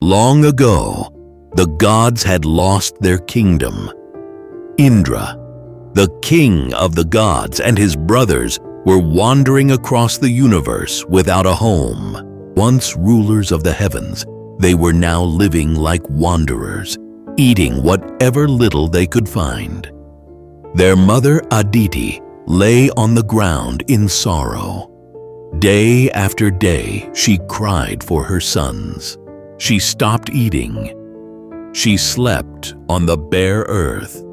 Long ago, the gods had lost their kingdom. Indra, the king of the gods, and his brothers were wandering across the universe without a home. Once rulers of the heavens, they were now living like wanderers, eating whatever little they could find. Their mother Aditi lay on the ground in sorrow. Day after day, she cried for her sons. She stopped eating. She slept on the bare earth.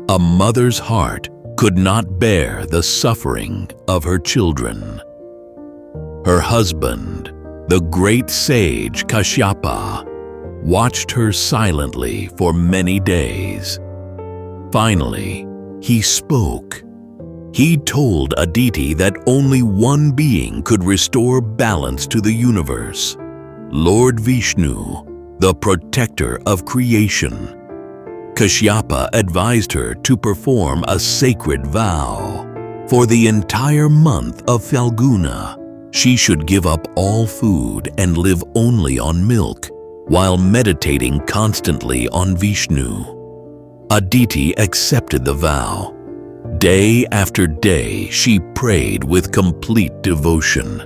A mother's heart could not bear the suffering of her children. Her husband, the great sage Kashyapa, watched her silently for many days. Finally, he spoke. He told Aditi that only one being could restore balance to the universe: Lord Vishnu, the protector of creation. Kashyapa advised her to perform a sacred vow. For the entire month of Falguna, she should give up all food and live only on milk, while meditating constantly on Vishnu. Aditi accepted the vow. Day after day, she prayed with complete devotion.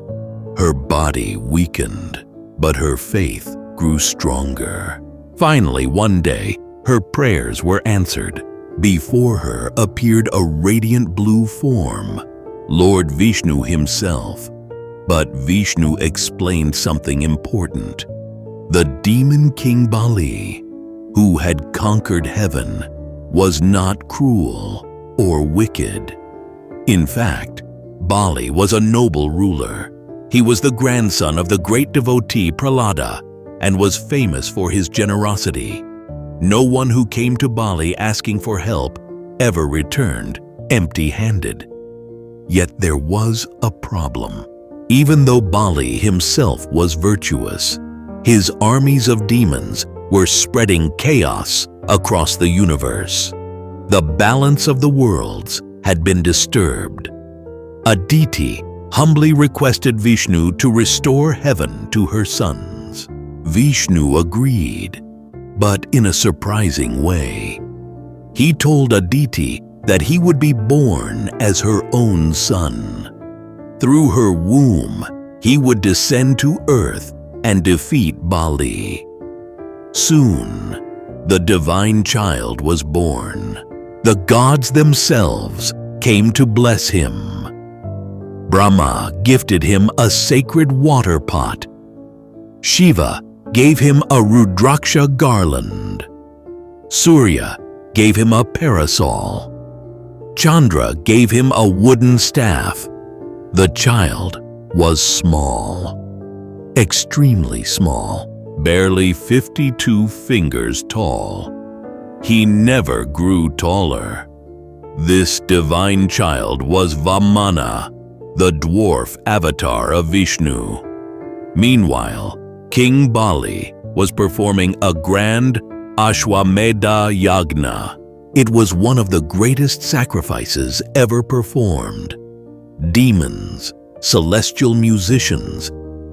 Her body weakened, but her faith grew stronger. Finally, one day, her prayers were answered. Before her appeared a radiant blue form, Lord Vishnu himself. But Vishnu explained something important. The demon King Bali, who had conquered heaven, was not cruel or wicked. In fact, Bali was a noble ruler. He was the grandson of the great devotee Prahlada and was famous for his generosity. No one who came to Bali asking for help ever returned empty-handed. Yet there was a problem. Even though Bali himself was virtuous, his armies of demons were spreading chaos across the universe. The balance of the worlds had been disturbed. Aditi humbly requested Vishnu to restore heaven to her sons. Vishnu agreed, but in a surprising way. He told Aditi that he would be born as her own son. Through her womb, he would descend to earth and defeat Bali. Soon, the divine child was born. The gods themselves came to bless him. Brahma gifted him a sacred water pot. Shiva gave him a Rudraksha garland. Surya gave him a parasol. Chandra gave him a wooden staff. The child was small, extremely small, barely 52 fingers tall. He never grew taller. This divine child was Vamana, the dwarf avatar of Vishnu. Meanwhile, King Bali was performing a grand Ashwamedha Yagna. It was one of the greatest sacrifices ever performed. Demons, celestial musicians,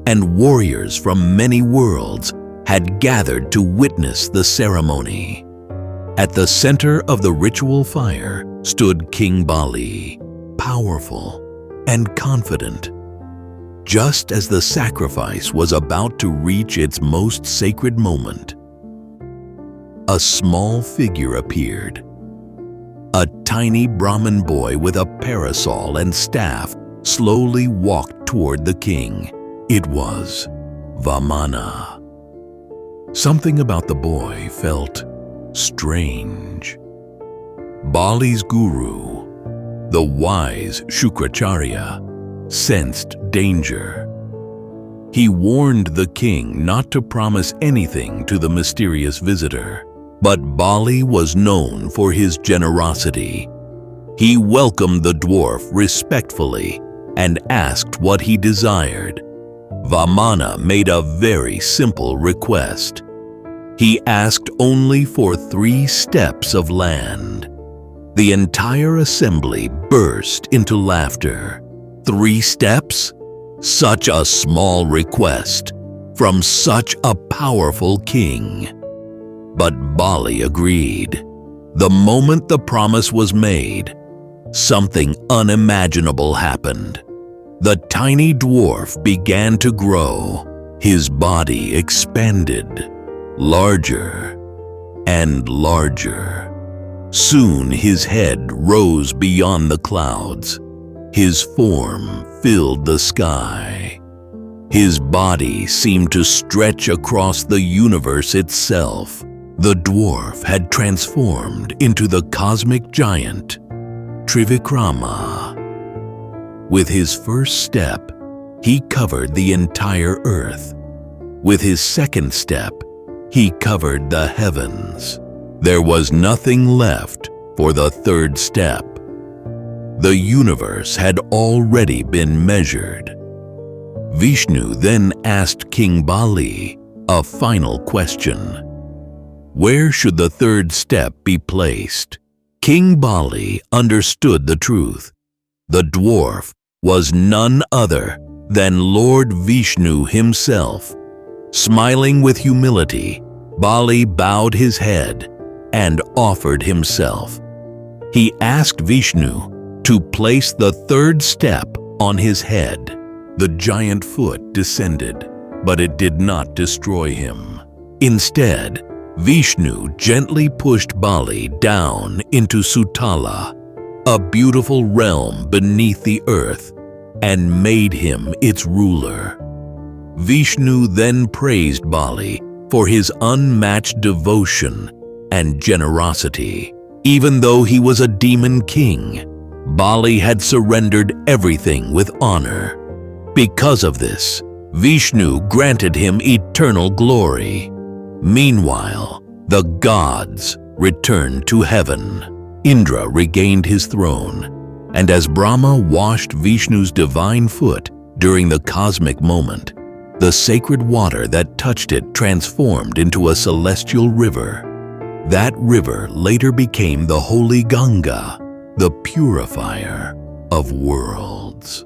and warriors from many worlds had gathered to witness the ceremony. At the center of the ritual fire stood King Bali, powerful and confident. Just as the sacrifice was about to reach its most sacred moment, a small figure appeared. A tiny Brahmin boy with a parasol and staff slowly walked toward the king. It was Vamana. Something about the boy felt strange. Bali's guru, the wise Shukracharya, sensed danger. He warned the king not to promise anything to the mysterious visitor, but Bali was known for his generosity. He welcomed the dwarf respectfully and asked what he desired. Vamana made a very simple request. He asked only for 3 steps of land. The entire assembly burst into laughter. 3 steps? Such a small request. from such a powerful king. But Bali agreed. The moment the promise was made, something unimaginable happened. The tiny dwarf began to grow. His body expanded, larger and larger. Soon his head rose beyond the clouds. His form filled the sky. His body seemed to stretch across the universe itself. The dwarf had transformed into the cosmic giant, Trivikrama. With his first step, he covered the entire earth. With his second step, he covered the heavens. There was nothing left for the third step. The universe had already been measured. Vishnu then asked King Bali a final question. Where should the third step be placed? King Bali understood the truth. The dwarf was none other than Lord Vishnu himself. Smiling with humility, Bali bowed his head and offered himself. He asked Vishnu to place the third step on his head. The giant foot descended, but it did not destroy him. Instead, Vishnu gently pushed Bali down into Sutala, a beautiful realm beneath the earth, and made him its ruler. Vishnu then praised Bali for his unmatched devotion and generosity. Even though he was a demon king, Bali had surrendered everything with honor. Because of this, Vishnu granted him eternal glory. Meanwhile, the gods returned to heaven. Indra regained his throne, and as Brahma washed Vishnu's divine foot during the cosmic moment, the sacred water that touched it transformed into a celestial river. That river later became the holy Ganga, the purifier of worlds.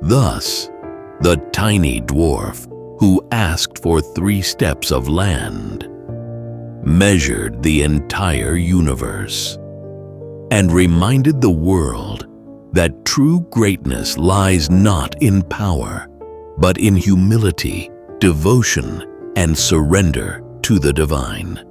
Thus, the tiny dwarf who asked for 3 steps of land measured the entire universe and reminded the world that true greatness lies not in power, but in humility, devotion, and surrender to the divine.